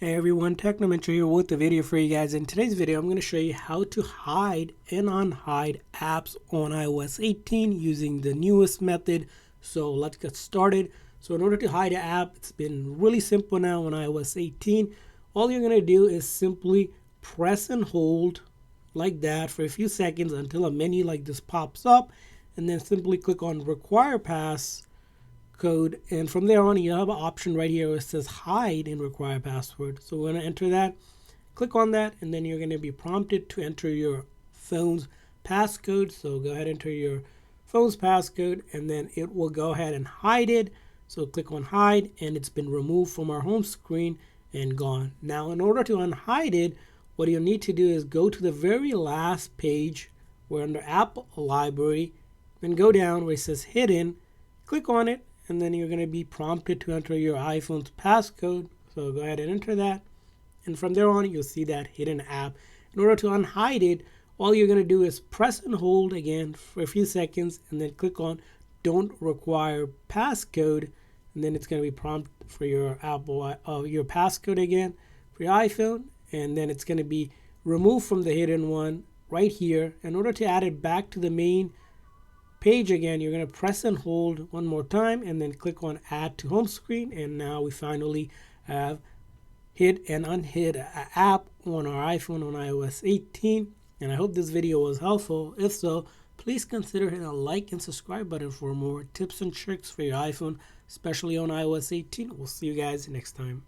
Hey everyone, Technomentary here with a video for you guys. In today's video, I'm going to show you how to hide and unhide apps on iOS 18 using the newest method. So let's get started. So in order to hide an app, it's been really simple now on iOS 18. All you're going to do is simply press and hold like that for a few seconds until a menu like this pops up, and then simply click on Require Pass code, and from there on you have an option right here where it says hide and require password. So we're going to enter that, click on that, and then you're going to be prompted to enter your phone's passcode. So go ahead and enter your phone's passcode, and then it will go ahead and hide it. So click on hide, and it's been removed from our home screen and gone. Now in order to unhide it, what you'll need to do is go to the very last page where under app library, then go down where it says hidden, click on it, and then you're going to be prompted to enter your iPhone's passcode. So go ahead and enter that, and from there on you'll see that hidden app. In order to unhide it, all you're going to do is press and hold again for a few seconds, and then click on don't require passcode, and then it's going to be prompted for your your passcode again for your iPhone, and then it's going to be removed from the hidden one right here. In order to add it back to the main page again, you're going to press and hold one more time, and then click on add to home screen, and now we finally have hid and unhid an app on our iPhone on iOS 18. And I hope this video was helpful. If so, please consider hitting a like and subscribe button for more tips and tricks for your iPhone, especially on iOS 18. We'll see you guys next time.